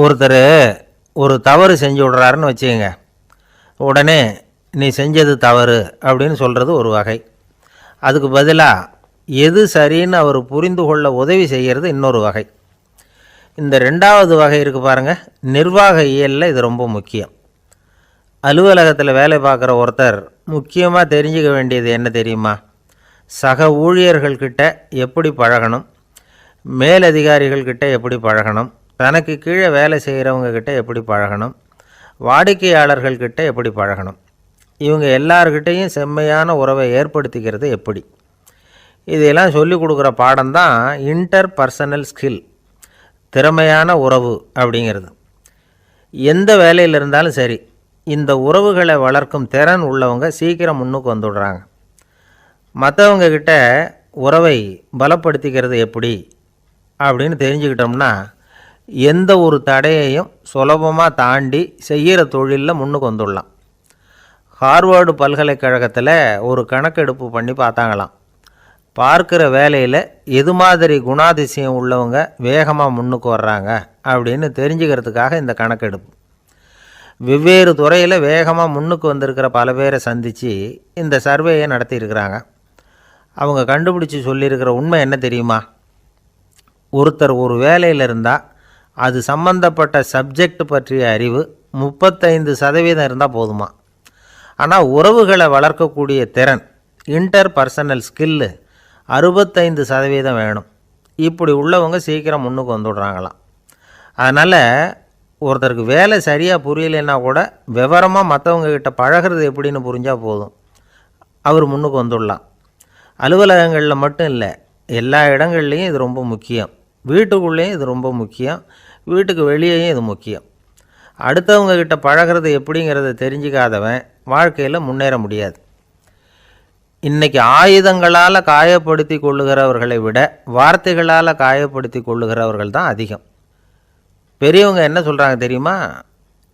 ஒருத்தர் ஒரு தவறு செஞ்சு விட்றாருன்னு வச்சுக்கோங்க. உடனே நீ செஞ்சது தவறு அப்படின்னு சொல்கிறது ஒரு வகை. அதுக்கு பதிலாக எது சரின்னு அவர் புரிந்து கொள்ள உதவி செய்கிறது இன்னொரு வகை. இந்த ரெண்டாவது வகை இருக்குது பாருங்கள், நிர்வாக இயலில் இது ரொம்ப முக்கியம். அலுவலகத்தில் வேலை பார்க்குற ஒருத்தர் முக்கியமாக தெரிஞ்சுக்க வேண்டியது என்ன தெரியுமா? சக ஊழியர்கள்கிட்ட எப்படி பழகணும், மேலதிகாரிகள்கிட்ட எப்படி பழகணும், தனக்கு கீழே வேலை செய்கிறவங்கக்கிட்ட எப்படி பழகணும், வாடிக்கையாளர்கள்கிட்ட எப்படி பழகணும், இவங்க எல்லார்கிட்டையும் செம்மையான உறவை ஏற்படுத்திக்கிறது எப்படி, இதையெல்லாம் சொல்லிக் கொடுக்குற பாடம்தான் இன்டர் பர்சனல் ஸ்கில், திறமையான உறவு அப்படிங்கிறது. எந்த வேலையில் இருந்தாலும் சரி, இந்த உறவுகளை வளர்க்கும் திறன் உள்ளவங்க சீக்கிரம் முன்னுக்கு வந்துடுறாங்க. மற்றவங்கக்கிட்ட உறவை பலப்படுத்திக்கிறது எப்படி அப்படின்னு தெரிஞ்சுக்கிட்டோம்னா எந்த ஒரு தடையையும் சுலபமாக தாண்டி செய்கிற தொழிலில் முன்னுக்கு வந்துடலாம். ஹார்வர்டு பல்கலைக்கழகத்தில் ஒரு கணக்கெடுப்பு பண்ணி பார்த்தாங்களாம். பார்க்குற வேலையில் எது மாதிரி குணாதிசயம் உள்ளவங்க வேகமாக முன்னுக்கு வர்றாங்க அப்படின்னு தெரிஞ்சுக்கிறதுக்காக இந்த கணக்கெடுப்பு. வெவ்வேறு துறையில் வேகமாக முன்னுக்கு வந்திருக்கிற பல பேரை சந்தித்து இந்த சர்வேயை நடத்தியிருக்கிறாங்க. அவங்க கண்டுபிடிச்சி சொல்லியிருக்கிற உண்மை என்ன தெரியுமா? ஒருத்தர் ஒரு வேலையில் இருந்தால் அது சம்பந்தப்பட்ட சப்ஜெக்ட் பற்றிய அறிவு 35% இருந்தால் போதுமா. ஆனால் உறவுகளை வளர்க்கக்கூடிய திறன், இன்டர் பர்சனல் ஸ்கில்லு 65% வேணும். இப்படி உள்ளவங்க சீக்கிரம் முன்னுக்கு வந்துடுறாங்களாம். அதனால் ஒருத்தருக்கு வேலை சரியாக புரியலைன்னா கூட விவரமாக மற்றவங்கக்கிட்ட பழகிறது எப்படின்னு புரிஞ்சால் போதும், அவர் முன்னுக்கு வந்துடலாம். அலுவலகங்களில் மட்டும் இல்லை, எல்லா இடங்கள்லேயும் இது ரொம்ப முக்கியம். வீட்டுக்குள்ளேயும் இது ரொம்ப முக்கியம், வீட்டுக்கு வெளியேயும் இது முக்கியம். அடுத்தவங்கக்கிட்ட பழகிறது எப்படிங்கிறத தெரிஞ்சிக்காதவன் வாழ்க்கையில் முன்னேற முடியாது. இன்றைக்கி ஆயுதங்களால் காயப்படுத்தி கொள்ளுகிறவர்களை விட வார்த்தைகளால் காயப்படுத்தி கொள்ளுகிறவர்கள் தான் அதிகம். பெரியவங்க என்ன சொல்கிறாங்க தெரியுமா?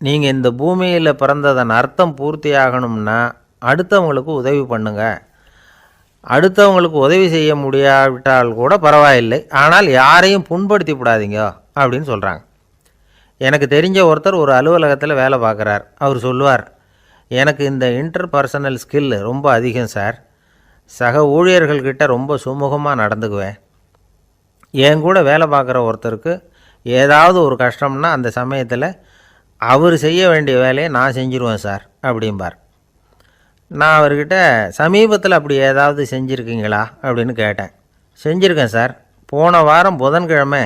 நீங்கள் இந்த பூமியில் பிறந்ததன் அர்த்தம் பூர்த்தி ஆகணும்னா அடுத்தவங்களுக்கு உதவி பண்ணுங்க. அடுத்தவங்களுக்கு உதவி செய்ய முடியாவிட்டால் கூட பரவாயில்லை, ஆனால் யாரையும் புண்படுத்தி விடாதீங்க அப்படின்னு சொல்கிறாங்க. எனக்கு தெரிஞ்ச ஒருத்தர் ஒரு அலுவலகத்தில் வேலை பார்க்குறார். அவர் சொல்லுவார், எனக்கு இந்த இன்டர் பர்சனல் ஸ்கில் ரொம்ப அதிகம் சார். சக ஊழியர்கள்கிட்ட ரொம்ப சுமூகமாக நடந்துக்குவேன். என் கூட வேலை பார்க்குற ஒருத்தருக்கு ஏதாவது ஒரு கஷ்டம்னா அந்த சமயத்தில் அவர் செய்ய வேண்டிய வேலையை நான் செஞ்சுருவேன் சார் அப்படிம்பார். நான் அவர்கிட்ட சமீபத்தில் அப்படி ஏதாவது செஞ்சுருக்கீங்களா அப்படின்னு கேட்டேன். செஞ்சுருக்கேன் சார். போன வாரம் புதன்கிழமை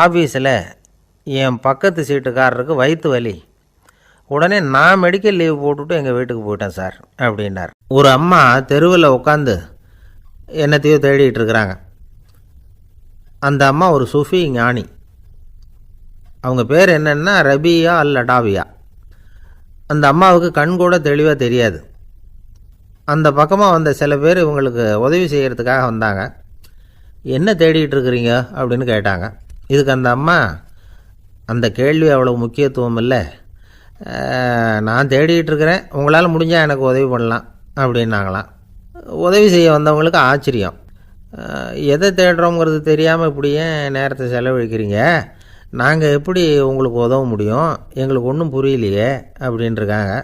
ஆஃபீஸில் என் பக்கத்து சீட்டுக்காரருக்கு வயிற்று வலி. உடனே நான் மெடிக்கல் லீவ் போட்டுவிட்டு எங்கள் வீட்டுக்கு போயிட்டேன் சார் அப்படின்னார். ஒரு அம்மா தெருவில் உட்காந்து என்னத்தையோ தேடிட்டு இருக்கிறாங்க. அந்த அம்மா ஒரு சூஃபி ஞானி. அவங்க பேர் என்னென்னா ரபியா அல் அடாவியா. அந்த அம்மாவுக்கு கண் கூட தெளிவாக தெரியாது. அந்த பக்கமாக வந்த சில பேர் இவங்களுக்கு உதவி செய்கிறதுக்காக வந்தாங்க. என்ன தேடிகிட்டு இருக்கிறீங்க அப்படின்னு கேட்டாங்க. இதுக்கு அந்த அம்மா, அந்த கேள்வி அவ்வளோ முக்கியத்துவம் இல்லை, நான் தேடிகிட்டு இருக்கிறேன், உங்களால் முடிஞ்சால் எனக்கு உதவி பண்ணலாம் அப்படின்னாங்களாம். உதவி செய்ய வந்தவங்களுக்கு ஆச்சரியம். எதை தேடுறோங்கிறது தெரியாமல் இப்படி ஏன் நேரத்தை செலவழிக்கிறீங்க, நாங்கள் எப்படி உங்களுக்கு உதவ முடியும், எங்களுக்கு ஒன்றும் புரியலையே அப்படின்ட்டுருக்காங்க.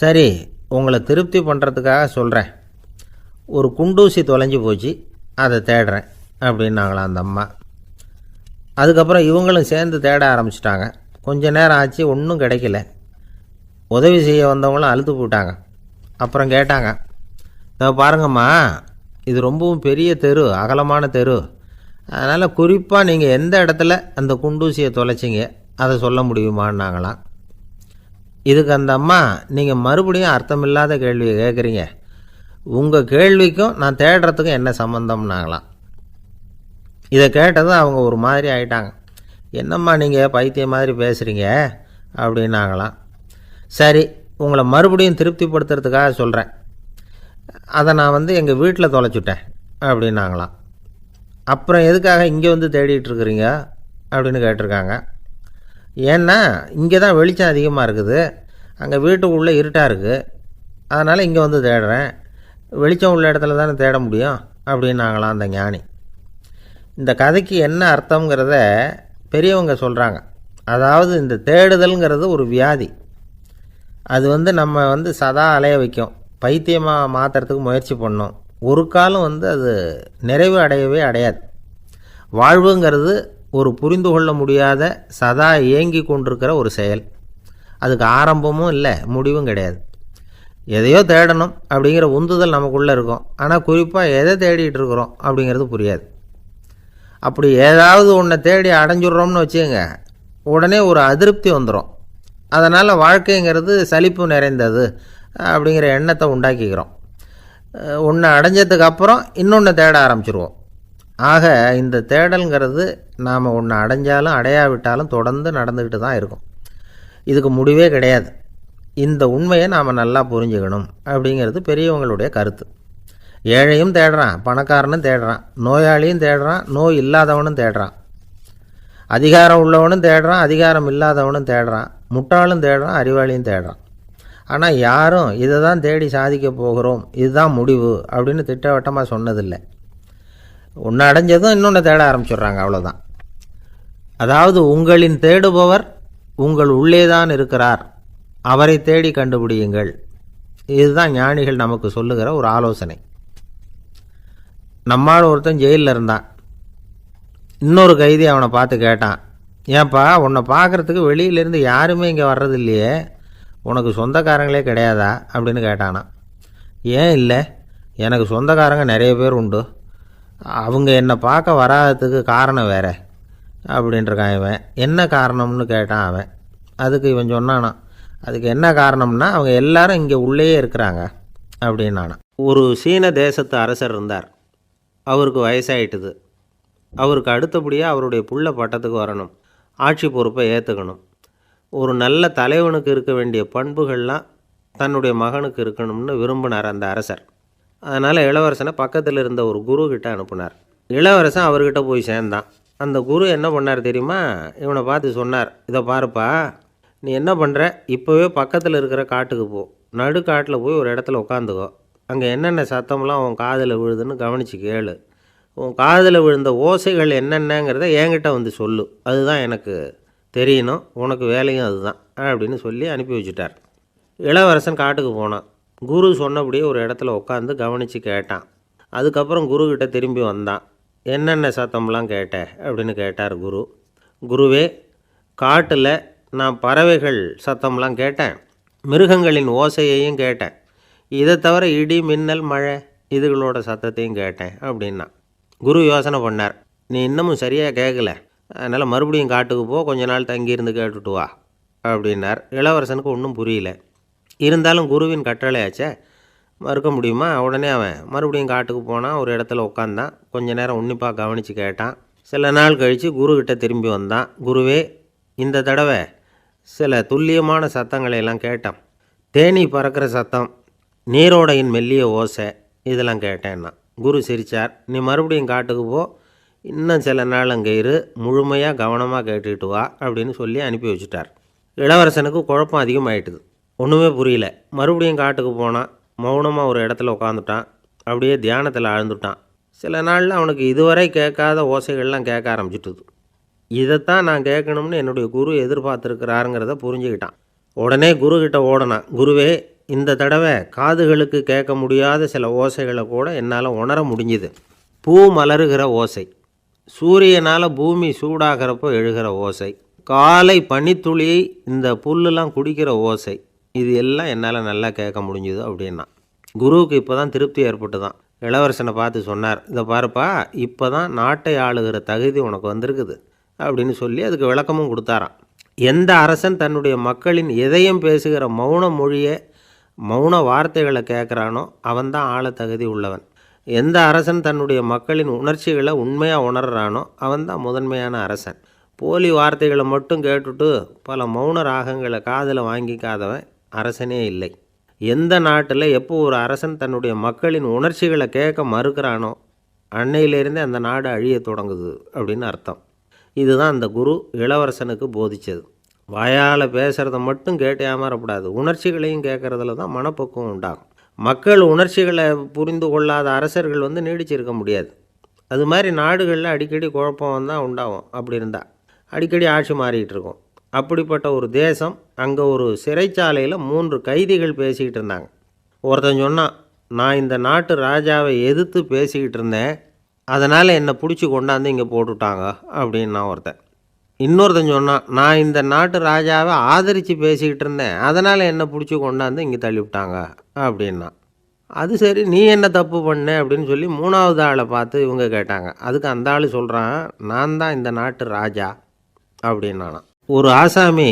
சரி, உங்களை திருப்தி பண்ணுறதுக்காக சொல்கிறேன், ஒரு குண்டூசி தொலைஞ்சி போச்சு, அதை தேடுறேன் அப்படின்னாங்களாம் அந்த அம்மா. அதுக்கப்புறம் இவங்களும் சேர்ந்து தேட ஆரம்பிச்சிட்டாங்க. கொஞ்ச நேரம் ஆச்சு, ஒன்றும் கிடைக்கல. உதவி செய்ய வந்தவங்களும் அழுத்து போட்டாங்க. அப்புறம் கேட்டாங்க, பாருங்கம்மா, இது ரொம்பவும் பெரிய தெரு, அகலமான தெரு, அதனால் குறிப்பாக நீங்கள் எந்த இடத்துல அந்த குண்டூசியை தொலைச்சிங்க அதை சொல்ல முடியுமான்னாங்களாம். இதுக்கு அந்த அம்மா, நீங்கள் மறுபடியும் அர்த்தமில்லாத கேள்வியை கேட்குறீங்க, உங்கள் கேள்விக்கும் நான் தேடுறதுக்கும் என்ன சம்மந்தம்னாங்களாம். இதை கேட்டதும் அவங்க ஒரு மாதிரி ஆகிட்டாங்க. என்னம்மா நீங்கள் பைத்தியம் மாதிரி பேசுகிறீங்க அப்படின்னாங்களாம். சரி, உங்களை மறுபடியும் திருப்திப்படுத்துறதுக்காக சொல்கிறேன், அதை நான் எங்கள் வீட்டில் தொலைச்சுட்டேன் அப்படின்னாங்களாம். அப்புறம் எதுக்காக இங்கே வந்து தேடிட்டு இருக்கிறீங்க அப்படின்னு கேட்டிருக்காங்க. ஏன்னா இங்கே தான் வெளிச்சம் அதிகமாக இருக்குது, அங்கே வீட்டுக்குள்ளே இருட்டாக இருக்குது, அதனால் இங்கே வந்து தேடுறேன், வெளிச்சம் உள்ள இடத்துல தானே தேட முடியும் அப்படின்னாங்களாம் அந்த ஞானி. இந்த கதைக்கு என்ன அர்த்தங்கிறத பெரியவங்க சொல்கிறாங்க. அதாவது இந்த தேடுதல்ங்கிறது ஒரு வியாதி. அது நம்ம சதா அலைய வைக்கும். பைத்தியமாக மாற்றுறதுக்கு முயற்சி பண்ணோம். ஒரு காலம் அது நிறைவு அடையவே அடையாது. வாழ்வுங்கிறது ஒரு புரிந்து கொள்ள முடியாத சதா ஏங்கி கொண்டிருக்கிற ஒரு செயல். அதுக்கு ஆரம்பமும் இல்லை, முடிவும் கிடையாது. எதையோ தேடணும் அப்படிங்கிற உந்துதல் நமக்குள்ளே இருக்கும். ஆனால் குறிப்பாக எதை தேடிட்டு இருக்கிறோம் அப்படிங்கிறது புரியாது. அப்படி ஏதாவது ஒன்றை தேடி அடைஞ்சிட்றோம்னு வச்சுக்கோங்க, உடனே ஒரு அதிருப்தி வந்துடும். அதனால் வாழ்க்கைங்கிறது சலிப்பு நிறைந்தது அப்படிங்கிற எண்ணத்தை உண்டாக்கிக்கிறோம். ஒன்று அடைஞ்சதுக்கு அப்புறம் இன்னொன்று தேட ஆரம்பிச்சிருவோம். ஆக இந்த தேடல்ங்கிறது நாம் ஒன்று அடைஞ்சாலும் அடையாவிட்டாலும் தொடர்ந்து நடந்துக்கிட்டு தான் இருக்கும். இதுக்கு முடிவே கிடையாது. இந்த உண்மையை நாம் நல்லா புரிஞ்சுக்கணும் அப்படிங்கிறது பெரியவங்களுடைய கருத்து. ஏழையும் தேடுறான், பணக்காரனும் தேடுறான், நோயாளியும் தேடுறான், நோய் இல்லாதவனும் தேடுறான், அதிகாரம் உள்ளவனும் தேடுறான், அதிகாரம் இல்லாதவனும் தேடுறான், முட்டாளும் தேடுறான், அறிவாளியும் தேடுறான். ஆனால் யாரும் இதை தான் தேடி சாதிக்க போகிறோம், இதுதான் முடிவு அப்படின்னு திட்டவட்டமாக சொன்னதில்லை. ஒன்று அடைஞ்சதும் இன்னொன்று தேட ஆரம்பிச்சிடுறாங்க, அவ்வளோதான். அதாவது உங்களின் தேடுபவர் உங்கள் உள்ளே தான் இருக்கிறார், அவரை தேடி கண்டுபிடியுங்கள். இதுதான் ஞானிகள் நமக்கு சொல்லுகிற ஒரு ஆலோசனை. நம்மால் ஒருத்தன் ஜெயிலில் இருந்தான். இன்னொரு கைதி அவனை பார்த்து கேட்டான், ஏன்பா உன்னை பார்க்குறதுக்கு வெளியிலேருந்து யாருமே இங்கே வர்றது இல்லையே, உனக்கு சொந்தக்காரங்களே கிடையாதா அப்படின்னு கேட்டானா. ஏன் இல்லை, எனக்கு சொந்தக்காரங்க நிறைய பேர் உண்டு, அவங்க என்னை பார்க்க வராததுக்கு காரணம் வேற அப்படின்ட்டுருக்கான் இவன். என்ன காரணம்னு கேட்டான் அவன். அதுக்கு இவன் சொன்னானா, அதுக்கு என்ன காரணம்னா அவங்க எல்லாரும் இங்கே உள்ளேயே இருக்கிறாங்க அப்படின்னானா. ஒரு சீன தேசத்து அரசர் இருந்தார். அவருக்கு வயசாயிட்டுது. அவருக்கு அடுத்தபடியாக அவருடைய புள்ள பட்டத்துக்கு வரணும், ஆட்சி பொறுப்பை ஏற்றுக்கணும். ஒரு நல்ல தலைவனுக்கு இருக்க வேண்டிய பண்புகள்லாம் தன்னுடைய மகனுக்கு இருக்கணும்னு விரும்பினார் அந்த அரசர். அதனால் இளவரசனை பக்கத்தில் இருந்த ஒரு குரு கிட்ட அனுப்புனார். இளவரசன் அவர்கிட்ட போய் சேர்ந்தான். அந்த குரு என்ன பண்ணார் தெரியுமா, இவனை பார்த்து சொன்னார், இதை பாருப்பா, நீ என்ன பண்ணுற, இப்போவே பக்கத்தில் இருக்கிற காட்டுக்கு போ, நடுக்காட்டில் போய் ஒரு இடத்துல உட்காந்துக்கோ, அங்கே என்னென்ன சத்தம்லாம் உன் காதில் விழுதுன்னு கவனித்து கேளு, உன் காதில் விழுந்த ஓசைகள் என்னென்னங்கிறத என்கிட்ட வந்து சொல்லு, அதுதான் எனக்கு தெரியணும், உனக்கு வேலையும் அதுதான் அப்படின்னு சொல்லி அனுப்பி வச்சுட்டார். இளவரசன் காட்டுக்கு போனான். குரு சொன்னபடியே ஒரு இடத்துல உட்காந்து கவனித்து கேட்டான். அதுக்கப்புறம் குருக்கிட்ட திரும்பி வந்தான். என்னென்ன சத்தம்லாம் கேட்ட அப்படின்னு கேட்டார் குரு. குருவே, காட்டில் நான் பறவைகள் சத்தம்லாம் கேட்டேன், மிருகங்களின் ஓசையையும் கேட்டேன், இதை தவிர இடி மின்னல் மழை இதுகளோட சத்தத்தையும் கேட்டேன் அப்படின்னா. குரு யோசனை பண்ணார், நீ இன்னமும் சரியாக கேட்கல, அதனால் மறுபடியும் காட்டுக்கு போ, கொஞ்ச நாள் தங்கியிருந்து கேட்டுட்டு வா அப்படின்னார். இளவரசனுக்கு ஒன்றும் புரியல. இருந்தாலும் குருவின் கட்டளையாச்சே, மறுக்க முடியுமா? உடனே அவன் மறுபடியும் காட்டுக்கு போனான். ஒரு இடத்துல உட்காந்தான். கொஞ்ச நேரம் உன்னிப்பாக கவனித்து கேட்டான். சில நாள் கழித்து குருக்கிட்ட திரும்பி வந்தான். குருவே, இந்த தடவை சில துல்லியமான சத்தங்களை எல்லாம் கேட்டான். தேனீ பறக்கிற சத்தம், நீரோடையின் மெல்லிய ஓசை, இதெல்லாம் கேட்டேன்னா. குரு சிரித்தார். நீ மறுபடியும் காட்டுக்கு போ, இன்னும் சில நாள் அங்கே இரு, முழுமையாக கவனமாக கேட்டுக்கிட்டு வா அப்படின்னு சொல்லி அனுப்பி வச்சுட்டார். இளவரசனுக்கு குழப்பம் அதிகமாயிட்டுது. ஒன்றுமே புரியல. மறுபடியும் காட்டுக்கு போனான். மௌனமாக ஒரு இடத்துல உட்காந்துட்டான். அப்படியே தியானத்தில் ஆழ்ந்துட்டான். சில நாளில் அவனுக்கு இதுவரை கேட்காத ஓசைகள்லாம் கேட்க ஆரம்பிச்சிட்டுது. இதைத்தான் நான் கேட்கணும்னு என்னுடைய குரு எதிர்பார்த்துருக்கிறாருங்கிறத புரிஞ்சுக்கிட்டான். உடனே குருக்கிட்ட ஓடனான். குருவே, இந்த தடவை காதுகளுக்கு கேட்க முடியாத சில ஓசைகளை கூட என்னால் உணர முடிஞ்சுது. பூ மலருகிற ஓசை, சூரியனால் பூமி சூடாகிறப்போ எழுகிற ஓசை, காலை பனித்துளியை இந்த புல்லுலாம் குடிக்கிற ஓசை, இது எல்லாம் என்னால் நல்லா கேட்க முடிஞ்சுது அப்படின்னா. குருவுக்கு இப்போ தான் திருப்தி ஏற்பட்டு தான். இளவரசனை பார்த்து சொன்னார், இதை பாருப்பா, இப்போ தான் நாட்டை ஆளுகிற தகுதி உனக்கு வந்திருக்குது அப்படின்னு சொல்லி அதுக்கு விளக்கமும் கொடுத்தாராம். எந்த அரசன் தன்னுடைய மக்களின் எதையும் பேசுகிற மௌன மொழியை, மௌன வார்த்தைகளை கேட்குறானோ அவன்தான் ஆள தகுதி உள்ளவன். எந்த அரசன் தன்னுடைய மக்களின் உணர்ச்சிகளை உண்மையாக உணர்றானோ அவன்தான் முதன்மையான அரசன். போலி வார்த்தைகளை மட்டும் கேட்டுட்டு பல மௌன ராகங்களை காதில் வாங்கிக்காதவன் அரசனே இல்லை. எந்த நாட்டில் எப்போ ஒரு அரசன் தன்னுடைய மக்களின் உணர்ச்சிகளை கேட்க மறுக்கிறானோ அன்னையிலேருந்தே அந்த நாடு அழிய தொடங்குது அப்படின்னு அர்த்தம். இதுதான் அந்த குரு இளவரசனுக்கு போதித்தது. வாயால் பேசுகிறத மட்டும் கேட்டு ஏமாறக்கூடாது, உணர்ச்சிகளையும் கேட்குறதுல தான் மனப்பக்குவம் உண்டாகும். மக்கள் உணர்ச்சிகளை புரிந்து கொள்ளாத அரசர்கள் நீடிச்சிருக்க முடியாது. அது மாதிரி நாடுகளில் அடிக்கடி குழப்பம் தான் உண்டாகும். அப்படி இருந்தால் அடிக்கடி ஆட்சி மாறிக்கிட்டு இருக்கும். அப்படிப்பட்ட ஒரு தேசம். அங்கே ஒரு சிறைச்சாலையில் 3 கைதிகள் பேசிக்கிட்டு இருந்தாங்க. ஒருத்தன் சொன்னான், நான் இந்த நாட்டு ராஜாவை எதிர்த்து பேசிக்கிட்டு இருந்தேன், அதனால் என்னை பிடிச்சி கொண்டாந்து இங்கே போட்டுவிட்டாங்க அப்படின்னா ஒருத்தன். இன்னொருத்தன் சொன்னான், நான் இந்த நாட்டு ராஜாவை ஆதரித்து பேசிக்கிட்டு இருந்தேன், அதனால் என்னை பிடிச்சி கொண்டாந்து இங்கே தள்ளிவிட்டாங்க அப்படின்னா. அது சரி, நீ என்ன தப்பு பண்ண அப்படின்னு சொல்லி 3வது ஆளை பார்த்து இவங்க கேட்டாங்க. அதுக்கு அந்த ஆள் சொல்கிறான், நான் தான் இந்த நாட்டு ராஜா அப்படின்னானா. ஒரு ஆசாமி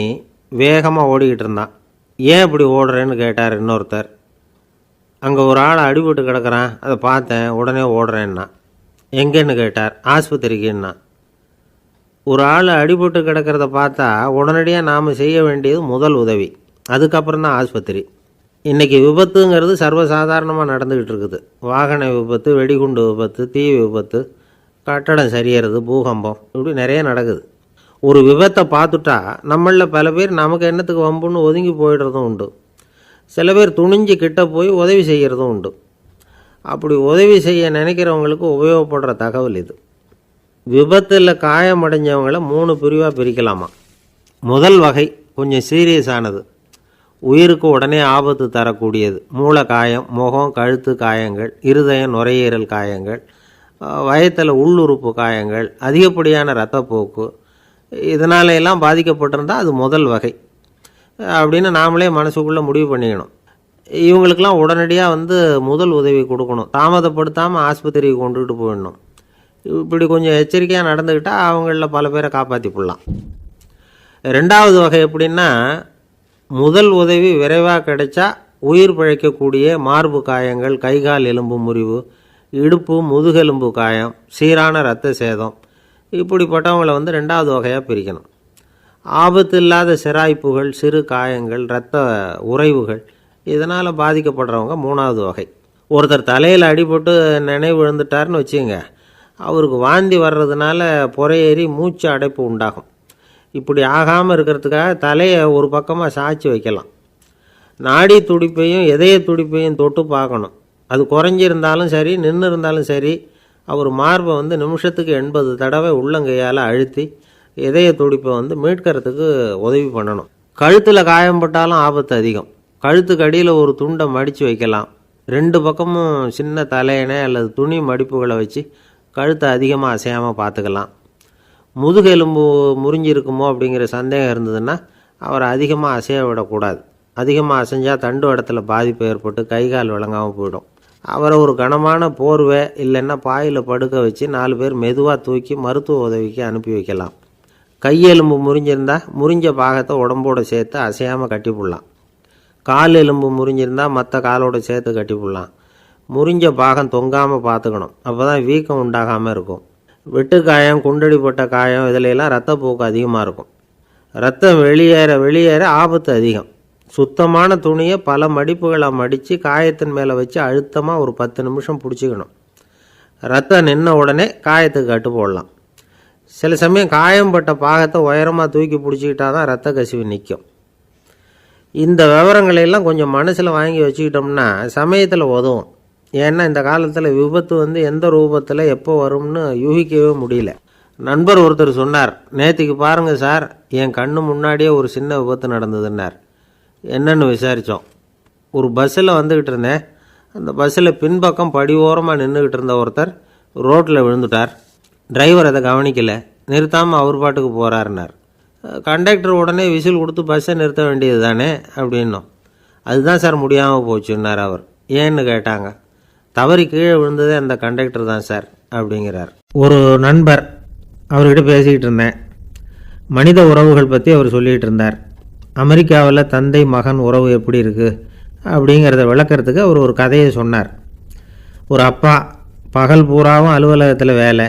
வேகமாக ஓடிக்கிட்டு இருந்தான். ஏன் இப்படி ஓடுறேன்னு கேட்டார் இன்னொருத்தர். அங்கே ஒரு ஆள் அடிபட்டு கிடக்கிறான், அதை பார்த்தேன், உடனே ஓடுறேன்னா. எங்கேன்னு கேட்டார். ஆஸ்பத்திரிக்குன்னா. ஒரு ஆள் அடிபட்டு கிடக்கிறத பார்த்தா உடனடியாக நாம் செய்ய வேண்டியது முதல் உதவி, அதுக்கப்புறம் தான் ஆஸ்பத்திரி. இன்றைக்கி விபத்துங்கிறது சர்வசாதாரணமாக நடந்துக்கிட்டு இருக்குது. வாகன விபத்து, வெடிகுண்டு விபத்து, தீ விபத்து, கட்டடம் சரியறது, பூகம்பம், இப்படி நிறைய நடக்குது. ஒரு விபத்தை பார்த்துட்டா நம்மளில் பல பேர் நமக்கு என்னத்துக்கு வம்புன்னு ஒதுங்கி போயிடுறதும் உண்டு. சில பேர் துணிஞ்சு கிட்ட போய் உதவி செய்கிறதும் உண்டு. அப்படி உதவி செய்ய நினைக்கிறவங்களுக்கு உபயோகப்படுற தகவல் இது. விபத்தில் காயமடைஞ்சவங்களை 3 பிரிவாக பிரிக்கலாமா. முதல் வகை கொஞ்சம் சீரியஸானது, உயிருக்கு உடனே ஆபத்து தரக்கூடியது. மூளை காயம், முகம், கழுத்து காயங்கள், இருதயம், நுரையீரல் காயங்கள், வயத்தில் உள்ளுறுப்பு காயங்கள், அதிகப்படியான இரத்தப்போக்கு, இதனால எல்லாம் பாதிக்கப்பட்டிருந்தால் அது முதல் வகை அப்படின்னு நாமளே மனசுக்குள்ளே முடிவு பண்ணிக்கணும். இவங்களுக்கெல்லாம் உடனடியாக முதல் உதவி கொடுக்கணும். தாமதப்படுத்தாமல் ஆஸ்பத்திரிக்கு கொண்டுகிட்டு போயிடணும். இப்படி கொஞ்சம் எச்சரிக்கையாக நடந்துக்கிட்டால் அவங்களில் பல பேரை காப்பாற்றி போடலாம். 2வது வகை எப்படின்னா, முதல் உதவி விரைவாக கிடைச்சா உயிர் பிழைக்கக்கூடிய மார்பு காயங்கள், கைகால் எலும்பு முறிவு, இடுப்பு முதுகெலும்பு காயம், சீரான இரத்த சேதம், இப்படிப்பட்டவங்களை 2வது வகையாக பிரிக்கணும். ஆபத்து இல்லாத சிராய்ப்புகள், சிறு காயங்கள், இரத்த உறைவுகள், இதனால் பாதிக்கப்படுறவங்க 3வது வகை. ஒருத்தர் தலையில் அடிபட்டு நினைவு விழுந்துட்டார்னு வச்சுங்க, அவருக்கு வாந்தி வர்றதுனால புறையேறி மூச்சு அடைப்பு உண்டாகும். இப்படி ஆகாமல் இருக்கிறதுக்காக தலையை ஒரு பக்கமாக சாய்ச்சி வைக்கலாம். நாடி துடிப்பையும் இதய துடிப்பையும் தொட்டு பார்க்கணும். அது குறைஞ்சிருந்தாலும் சரி, நின்று இருந்தாலும் சரி, அவர் மார்பை நிமிஷத்துக்கு 80 தடவை உள்ளங்கையால் அழுத்தி இதய துடிப்பை மீட்கிறதுக்கு உதவி பண்ணணும். கழுத்தில் காயம்பட்டாலும் ஆபத்து அதிகம். கழுத்துக்கு அடியில் ஒரு துண்டை மடித்து வைக்கலாம். 2 பக்கமும் சின்ன தலையணை அல்லது துணி மடிப்புகளை வச்சு கழுத்தை அதிகமாக அசையாமல் பார்த்துக்கலாம். முதுகெலும்பு முறிஞ்சிருக்குமோ அப்படிங்கிற சந்தேகம் இருந்ததுன்னா அவரை அதிகமாக அசைய விடக்கூடாது. அதிகமாக அசைஞ்சால் தண்டு இடத்துல பாதிப்பு ஏற்பட்டு கை கால் விளங்காமல் போயிடும். அவரை ஒரு கனமான போர்வை இல்லைன்னா பாயில் படுக்க வச்சு 4 பேர் மெதுவாக தூக்கி மருத்துவ உதவிக்கு அனுப்பி வைக்கலாம். கையெலும்பு முறிஞ்சிருந்தால் முறிஞ்ச பாகத்தை உடம்போடு சேர்த்து அசையாமல் கட்டி போடலாம். கால் எலும்பு முறிஞ்சிருந்தால் மற்ற காலோடு சேர்த்து கட்டி போடலாம். முறிஞ்ச பாகம் தொங்காமல் பார்த்துக்கணும், அப்போ தான் வீக்கம் உண்டாகாமல் இருக்கும். வெட்டு காயம், குண்டடிப்பட்ட காயம், இதிலெல்லாம் இரத்தப்போக்கு அதிகமாக இருக்கும். ரத்தம் வெளியேற ஆபத்து அதிகம். சுத்தமான துணியை பல மடிப்புகளை மடித்து காயத்தின் மேலே வச்சு அழுத்தமாக ஒரு 10 நிமிஷம் பிடிச்சிக்கணும். ரத்தம் நின்ன உடனே காயத்துக்கு கட்டு போடலாம். சில சமயம் காயம்பட்ட பாகத்தை உயரமாக தூக்கி பிடிச்சிக்கிட்டா தான் ரத்த கசிவு நிற்கும். இந்த விவரங்களையெல்லாம் கொஞ்சம் மனசில் வாங்கி வச்சுக்கிட்டோம்னா சமயத்தில் உதவும். ஏன்னா இந்த காலத்தில் விபத்து எந்த ரூபத்தில் எப்போ வரும்னு யூகிக்கவே முடியல. நண்பர் ஒருத்தர் சொன்னார், நேற்றுக்கு பாருங்கள் சார், என் கண்ணு முன்னாடியே ஒரு சின்ன விபத்து நடந்ததுன்னார். என்னென்னு விசாரித்தோம். ஒரு பஸ்ஸில் வந்துக்கிட்டு இருந்தேன். அந்த பஸ்ஸில் பின்பக்கம் படி ஓரமாக நின்றுக்கிட்டு இருந்த ஒருத்தர் ரோட்டில் விழுந்துட்டார். டிரைவர் அதை கவனிக்கலை, நிறுத்தாமல் அவர் பாட்டுக்கு போகிறாருன்னார். கண்டக்டர் உடனே விசில் கொடுத்து பஸ்ஸை நிறுத்த வேண்டியது தானே அப்படின்னோம். அதுதான் சார் முடியாமல் போச்சுன்னார் அவர். ஏன்னு கேட்டாங்க. தவறி கீழே விழுந்ததே அந்த கண்டக்டர் தான் சார் அப்படிங்கிறார். ஒரு நண்பர், அவர்கிட்ட பேசிக்கிட்டு இருந்தேன். மனித உறவுகள் பற்றி அவர் சொல்லிகிட்டு இருந்தார். அமெரிக்காவில் தந்தை மகன் உறவு எப்படி இருக்குது அப்படிங்கிறத விளக்கிறதுக்கு அவர் ஒரு கதையை சொன்னார். ஒரு அப்பா பகல் பூராவும் அலுவலகத்தில் வேலை,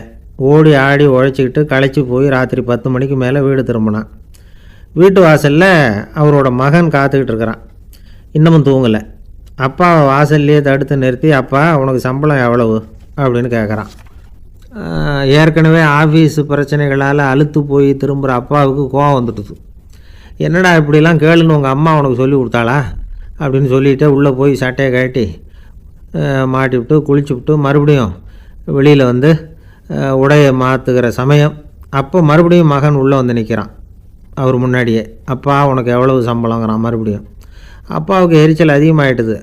ஓடி ஆடி உழைச்சிக்கிட்டு களைச்சி போய் ராத்திரி 10 மணிக்கு மேலே வீடு திரும்பினான். வீட்டு வாசலில் அவரோட மகன் காத்துக்கிட்டு இருக்கிறான். இன்னமும் தூங்கலை. அப்பாவை வாசல்லையே தடுத்து நிறுத்தி, அப்பா உனக்கு சம்பளம் எவ்வளவு அப்படின்னு கேட்குறான். ஏற்கனவே ஆஃபீஸு பிரச்சனைகளால் அழுத்து போய் திரும்புகிற அப்பாவுக்கு கோவம் வந்துடுது. என்னடா இப்படிலாம் கேளுன்னு உங்கள் அம்மா உனக்கு சொல்லி கொடுத்தாளா அப்படின்னு சொல்லிவிட்டு உள்ளே போய் சட்டையை கட்டி மாட்டிவிட்டு குளிச்சுவிட்டு மறுபடியும் வெளியில் உடையை மாற்றுகிற சமயம் அப்போ மறுபடியும் மகன் உள்ளே நிற்கிறான். அவர் முன்னாடியே. அப்பா உனக்கு எவ்வளவு சம்பளங்கிறான் மறுபடியும். அப்பாவுக்கு எரிச்சல் அதிகமாகிட்டுது.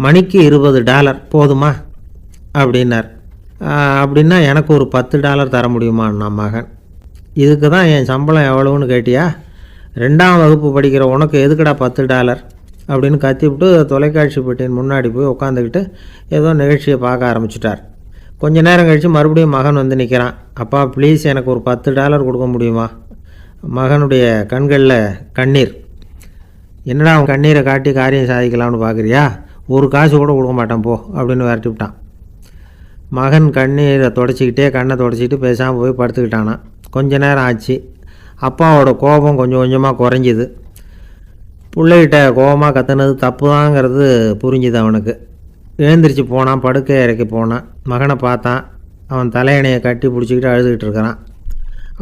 மணிக்கு $20 போதுமா அப்படின்னார். அப்படின்னா எனக்கு ஒரு $10 தர முடியுமான்னா மகன். இதுக்கு தான் என் சம்பளம் எவ்வளவுன்னு கேட்டியா? 2ஆம் வகுப்பு படிக்கிற உனக்கு எதுக்குடா $10 அப்படின்னு கத்திவிட்டு தொலைக்காட்சி பெட்டியின் முன்னாடி போய் உட்காந்துக்கிட்டு ஏதோ நிகழ்ச்சியை பார்க்க ஆரம்பிச்சிட்டார். கொஞ்ச நேரம் கழித்து மறுபடியும் மகன் வந்து நிற்கிறான். அப்பா ப்ளீஸ் எனக்கு ஒரு $10 கொடுக்க முடியுமா? மகனுடைய கண்களில் கண்ணீர். என்னடா அவன் கண்ணீரை காட்டி காரியம் சாதிக்கலாம்னு பார்க்குறியா? ஒரு காசு கூட கொடுக்க மாட்டான் போ அப்படின்னு விரட்டி விட்டான். மகன் கண்ணீரை தொடச்சிக்கிட்டே கண்ணை தொடச்சிக்கிட்டு பேசாமல் போய் படுத்துக்கிட்டானா. கொஞ்ச நேரம் ஆச்சு. அப்பாவோட கோபம் கொஞ்சம் கொஞ்சமாக குறைஞ்சிது. பிள்ளைகிட்ட கோபமாக கத்துனது தப்பு தாங்கிறது புரிஞ்சுது அவனுக்கு. எழுந்திரிச்சு போனான், படுக்கை இறக்கி போனான். மகனை பார்த்தான். அவன் தலையணையை கட்டி பிடிச்சிக்கிட்டு அழுதுகிட்டு இருக்கிறான்.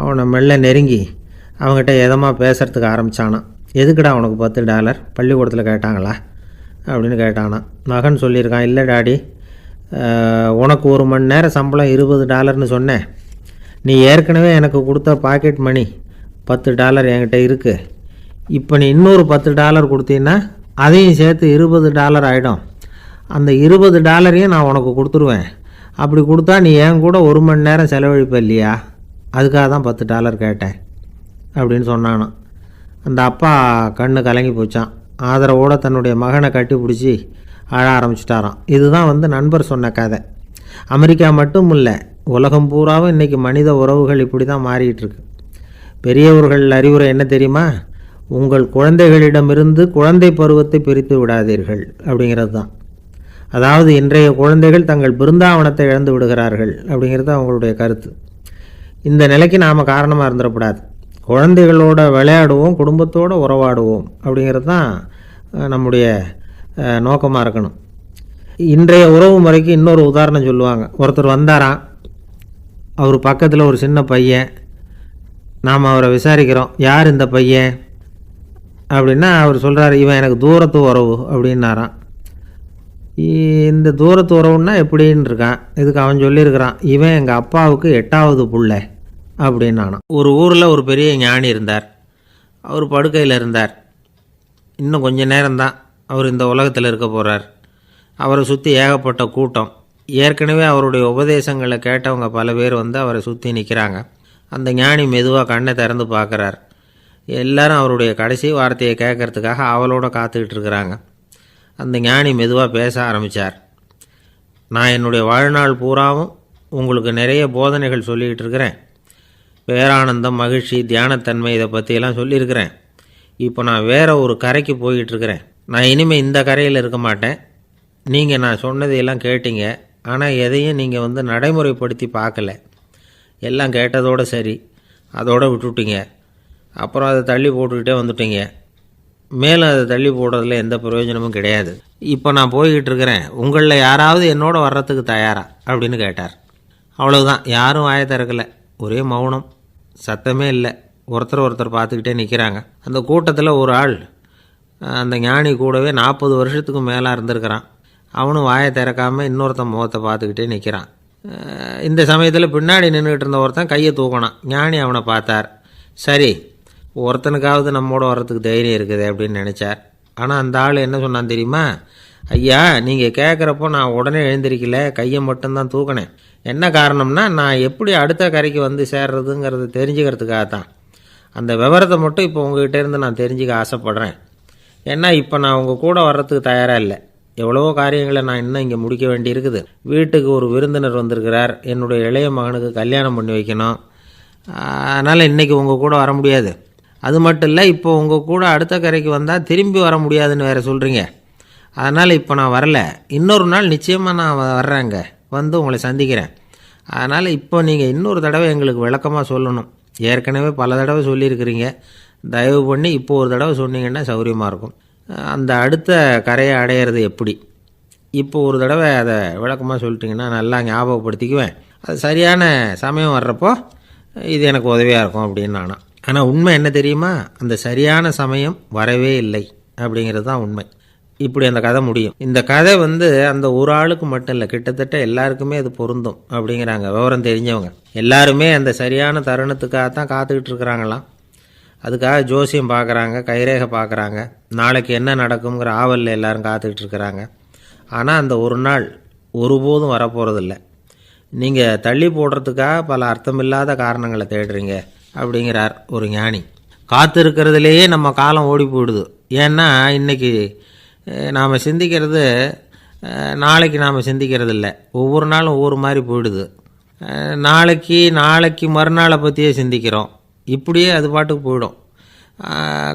அவனை மெல்ல நெருங்கி அவங்ககிட்ட எதமாக பேசுகிறதுக்கு ஆரம்பித்தானான். எதுக்குடா உனக்கு $10 பள்ளிக்கூடத்தில் கேட்டாங்களா அப்படின்னு கேட்டானான். மகன் சொல்லியிருக்கான், இல்லை டாடி, உனக்கு 1 மணி நேரம் சம்பளம் $20ன்னு சொன்னேன். நீ ஏற்கனவே எனக்கு கொடுத்த பாக்கெட் மணி $10 என்கிட்ட இருக்குது. இப்போ நீ இன்னொரு $10 கொடுத்தீங்கன்னா அதையும் சேர்த்து $20 ஆகிடும். அந்த $20 நான் உனக்கு கொடுத்துருவேன். அப்படி கொடுத்தா நீ என் கூட 1 மணி நேரம் செலவழிப்ப இல்லையா? அதுக்காக தான் $10 கேட்டேன் அப்படின்னு சொன்னானான். அந்த அப்பா கண்ணு கலங்கி போச்சான். ஆதரவோடு தன்னுடைய மகனை கட்டி பிடிச்சி அழ ஆரம்பிச்சிட்டாராம். இதுதான் நண்பர் சொன்ன கதை. அமெரிக்கா மட்டும் இல்லை, உலகம் பூராவும் இன்றைக்கி மனித உறவுகள் இப்படி தான் மாறிக்கிட்டு இருக்கு. பெரியவர்கள் அறிவுரை என்ன தெரியுமா? உங்கள் குழந்தைகளிடமிருந்து குழந்தை பருவத்தை பிரித்து விடாதீர்கள் அப்படிங்கிறது தான். அதாவது இன்றைய குழந்தைகள் தங்கள் பிருந்தாவனத்தை இழந்து விடுகிறார்கள் அப்படிங்கிறது அவங்களுடைய கருத்து. இந்த நிலைக்கு நாம் காரணமாக இருந்துடக்கூடாது. குழந்தைகளோட விளையாடுவோம், குடும்பத்தோடு உறவாடுவோம் அப்படிங்கிறது தான் நம்முடைய நோக்கமாக இருக்கணும். இன்றைய உறவு முறைக்கு இன்னொரு உதாரணம் சொல்லுவாங்க. ஒருத்தர் வந்தாராம், அவர் பக்கத்தில் ஒரு சின்ன பையன். நாம் அவரை விசாரிக்கிறோம், யார் இந்த பையன் அப்படின்னா அவர் சொல்கிறார், இவன் எனக்கு தூரத்து உறவு அப்படின்னாராம். இந்த தூரத்து உறவுன்னா எப்படின்னு இருக்கான். இதுக்கு அவன் சொல்லியிருக்கிறான், இவன் எங்கள் அப்பாவுக்கு 8வது புள்ளை அப்படின்னானான். ஒரு ஊரில் ஒரு பெரிய ஞானி இருந்தார். அவர் படுக்கையில் இருந்தார். இன்னும் கொஞ்சம் நேரம்தான் அவர் இந்த உலகத்தில் இருக்க போகிறார். அவரை சுற்றி ஏகப்பட்ட கூட்டம். ஏற்கனவே அவருடைய உபதேசங்களை கேட்டவங்க பல பேர் அவரை சுற்றி நிற்கிறாங்க. அந்த ஞானி மெதுவாக கண்ணை திறந்து பார்க்குறார். எல்லாரும் அவருடைய கடைசி வார்த்தையை கேட்கறதுக்காக அவளோட காத்துக்கிட்டு இருக்கிறாங்க. அந்த ஞானி மெதுவாக பேச ஆரம்பித்தார். நான் என்னுடைய வாழ்நாள் பூராவும் உங்களுக்கு நிறைய போதனைகள் சொல்லிக்கிட்டு இருக்கிறேன். பேரானந்தம், மகிழ்ச்சி, தியானத்தன்மை இதை பற்றியெல்லாம் சொல்லியிருக்கிறேன். இப்போ நான் வேறு ஒரு கரைக்கு போய்கிட்டுருக்கிறேன். நான் இனிமேல் இந்த கரையில் இருக்க மாட்டேன். நீங்கள் நான் சொன்னதையெல்லாம் கேட்டீங்க, ஆனால் எதையும் நீங்கள் நடைமுறைப்படுத்தி பார்க்கல. எல்லாம் கேட்டதோடு சரி, அதோடு விட்டுவிட்டீங்க. அப்புறம் அதை தள்ளி போட்டுக்கிட்டே வந்துட்டீங்க. மேலும் அதை தள்ளி போடுறதுல எந்த பிரயோஜனமும் கிடையாது. இப்போ நான் போய்கிட்டு இருக்கிறேன், உங்களில் யாராவது என்னோட வர்றதுக்கு தயாரா அப்படின்னு கேட்டார். அவ்வளவுதான், யாரும் வாயை திறக்கலை. ஒரே மௌனம், சத்தமே இல்லை. ஒருத்தர் பார்த்துக்கிட்டே நிற்கிறாங்க. அந்த கூட்டத்தில் ஒரு ஆள் அந்த ஞானி கூடவே 40 வருஷத்துக்கு மேலே இருந்திருக்கிறான். அவனும் வாயை திறக்காமல் இன்னொருத்தன் முகத்தை பார்த்துக்கிட்டே நிற்கிறான். இந்த சமயத்தில் பின்னாடி நின்றுக்கிட்டு இருந்த ஒருத்தன் கையை தூக்கினான். ஞானி அவனை பார்த்தார். சரி, ஒருத்தனுக்காவது நம்மோட வர்றதுக்கு தைரியம் இருக்குது அப்படின்னு நினச்சார். ஆனால் அந்த ஆள் என்ன சொன்னான் தெரியுமா? ஐயா, நீங்கள் கேட்குறப்போ நான் உடனே எழுந்திருக்கல, கையை மட்டும்தான் தூக்கினேன். என்ன காரணம்னா, நான் எப்படி அடுத்த கரைக்கு சேர்றதுங்கிறது தெரிஞ்சுக்கிறதுக்காகத்தான். அந்த விவரத்தை மட்டும் இப்போ உங்ககிட்ட இருந்து நான் தெரிஞ்சுக்க ஆசைப்பட்றேன். ஏன்னா இப்போ நான் உங்கள் கூட வர்றதுக்கு தயாராக இல்லை. எவ்வளவோ காரியங்களை நான் இன்னும் இங்கே முடிக்க வேண்டி இருக்குது. வீட்டுக்கு ஒரு விருந்தினர் வந்திருக்கிறார். என்னுடைய இளைய மகனுக்கு கல்யாணம் பண்ணி வைக்கணும். அதனால் இன்றைக்கி உங்கள் கூட வர முடியாது. அது மட்டும் இல்லை, இப்போ உங்கள் கூட அடுத்த கரைக்கு வந்தால் திரும்பி வர முடியாதுன்னு வேறு சொல்கிறீங்க. அதனால் இப்போ நான் வரல. இன்னொரு நாள் நிச்சயமாக நான் வர்றேங்க, உங்களை சந்திக்கிறேன். அதனால் இப்போ நீங்கள் இன்னொரு தடவை எங்களுக்கு விளக்கமாக சொல்லணும். ஏற்கனவே பல தடவை சொல்லியிருக்கிறீங்க. தயவு பண்ணி இப்போ ஒரு தடவை சொன்னீங்கன்னா சௌகரியமாக இருக்கும். அந்த அடுத்த கரையை அடையிறது எப்படி? இப்போ ஒரு தடவை அதை விளக்கமாக சொல்லிட்டிங்கன்னா நல்லா ஞாபகப்படுத்திக்குவேன். அது சரியான சமயம் வர்றப்போ இது எனக்கு உதவியாக இருக்கும் அப்படின்னு நானும். ஆனால் உண்மை என்ன தெரியுமா? அந்த சரியான சமயம் வரவே இல்லை அப்படிங்கிறது தான் உண்மை. இப்படி அந்த கதை முடியும். இந்த கதை அந்த ஒரு ஆளுக்கு மட்டும் இல்லை, கிட்டத்தட்ட எல்லாருக்குமே அது பொருந்தும் அப்படிங்கிறாங்க விவரம் தெரிஞ்சவங்க. எல்லாருமே அந்த சரியான தருணத்துக்காக தான் காத்துக்கிட்டு இருக்கிறாங்களாம். அதுக்காக ஜோசியம் பார்க்குறாங்க, கைரேகை பார்க்குறாங்க, நாளைக்கு என்ன நடக்குங்கிற ஆவலில் எல்லோரும் காத்துக்கிட்டு இருக்கிறாங்க. ஆனால் அந்த ஒரு நாள் ஒருபோதும் வரப்போகிறதில்ல. நீங்கள் தள்ளி போடுறதுக்காக பல அர்த்தமில்லாத காரணங்களை தேடுறீங்க அப்படிங்கிறார் ஒரு ஞானி. காத்திருக்கிறதுலேயே நம்ம காலம் ஓடி போயிடுது. ஏன்னா இன்றைக்கி நாம் சிந்திக்கிறது நாளைக்கு நாம் சிந்திக்கிறது இல்லை. ஒவ்வொரு நாளும் ஒவ்வொரு மாதிரி போயிடுது. நாளைக்கு மறுநாளை பற்றியே சிந்திக்கிறோம். இப்படியே அது பாட்டுக்கு போயிடும்.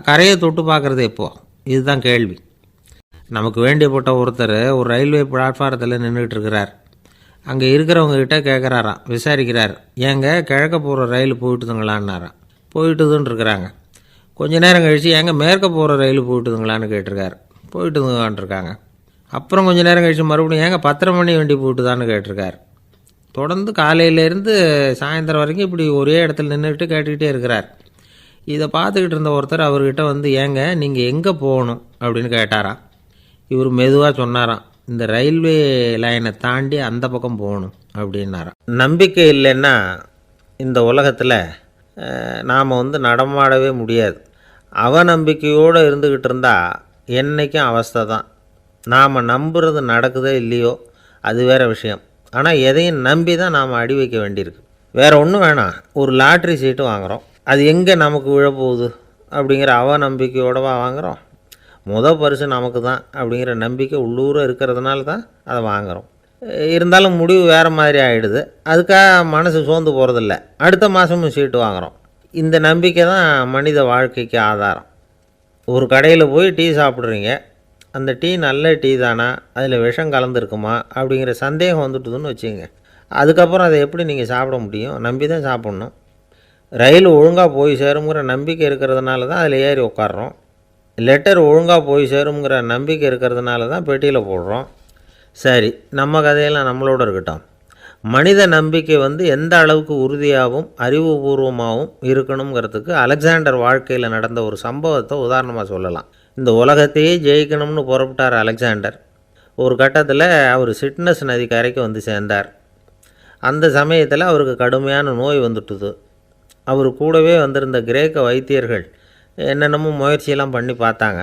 கரையை தொட்டு பார்க்குறது எப்போது, இதுதான் கேள்வி. நமக்கு வேண்டியப்பட்ட ஒருத்தர் ஒரு ரயில்வே பிளாட்ஃபாரத்தில் நின்றுட்டு இருக்கிறார். அங்கே இருக்கிறவங்ககிட்ட கேட்குறாராம், விசாரிக்கிறார், ஏங்க கிழக்க போகிற ரயில் போயிட்டுதுங்களான்னாராம். போயிட்டுதுன்னு இருக்கிறாங்க. கொஞ்ச நேரம் கழித்து ஏங்க மேற்க போகிற ரயில் போயிட்டுதுங்களான்னு கேட்டிருக்காரு. போயிட்டுதுங்களான்ருக்காங்க. அப்புறம் கொஞ்சம் நேரம் கழித்து மறுபடியும் ஏங்க 10:30 மணி வண்டி போயிட்டுதான்னு கேட்டிருக்கார். தொடர்ந்து காலையிலேருந்து சாயந்தரம் வரைக்கும் இப்படி ஒரே இடத்துல நின்றுட்டு கேட்டுக்கிட்டே இருக்கிறார். இதை பார்த்துக்கிட்டு இருந்த ஒருத்தர் அவர்கிட்ட வந்து, ஏங்க நீங்கள் எங்கே போகணும் அப்படின்னு கேட்டாராம். இவர் மெதுவாக சொன்னாராம், இந்த ரயில்வே லைனை தாண்டி அந்த பக்கம் போகணும் அப்படின்னாராம். நம்பிக்கை இல்லைன்னா இந்த உலகத்தில் நாம் நடமாடவே முடியாது. அவநம்பிக்கையோடு இருந்துக்கிட்டு இருந்தால் என்றைக்கும் அவஸ்தை தான். நாம் நம்புறது நடக்குதோ இல்லையோ அது வேறு விஷயம். ஆனால் எதையும் நம்பி தான் நாம் அடி வைக்க வேண்டியிருக்கு. வேறு ஒன்றும் வேணாம், ஒரு லாட்ரி சீட்டு வாங்குகிறோம். அது எங்கே நமக்கு விழப்போகுது அப்படிங்கிற அவநம்பிக்கையோடவா வாங்குகிறோம்? பரிசு நமக்கு தான் அப்படிங்கிற நம்பிக்கை உள்ளூர இருக்கிறதுனால தான் அதை வாங்குகிறோம். இருந்தாலும் முடிவு வேறு மாதிரி ஆகிடுது. அதுக்காக மனசு சோர்ந்து போகிறதில்ல. அடுத்த மாதமும் சீட்டு வாங்குகிறோம். இந்த நம்பிக்கை தான் மனித வாழ்க்கைக்கு ஆதாரம். ஒரு கடையில் போய் டீ சாப்பிட்றீங்க. அந்த டீ நல்ல டீ தானா, அதில் விஷம் கலந்துருக்குமா அப்படிங்கிற சந்தேகம் வந்துட்டுதுன்னு வச்சுங்க. அதுக்கப்புறம் அதை எப்படி நீங்கள் சாப்பிட முடியும்? நம்பி தான் சாப்பிட்ணும். ரயில் ஒழுங்காக போய் சேருங்கிற நம்பிக்கை இருக்கிறதுனால தான் அதில் ஏறி உட்காடுறோம். லெட்டர் ஒழுங்காக போய் சேருங்கிற நம்பிக்கை இருக்கிறதுனால தான் பெட்டியில் போடுறோம். சரி, நம்ம கதையெல்லாம் நம்மளோட இருக்கட்டும். மனித நம்பிக்கை எந்த அளவுக்கு உறுதியாகவும் அறிவுபூர்வமாகவும் இருக்கணுங்கிறதுக்கு அலெக்சாண்டர் வாழ்க்கையில் நடந்த ஒரு சம்பவத்தை உதாரணமாக சொல்லலாம். இந்த உலகத்தையே ஜெயிக்கணும்னு புறப்பட்டார் அலெக்சாண்டர். ஒரு கட்டத்தில் அவர் சிட்னஸ் நதி கரைக்கு சேர்ந்தார். அந்த சமயத்தில் அவருக்கு கடுமையான நோய் வந்துட்டுது. அவர் கூடவே வந்திருந்த கிரேக்க வைத்தியர்கள் என்னென்னமோ முயற்சியெல்லாம் பண்ணி பார்த்தாங்க.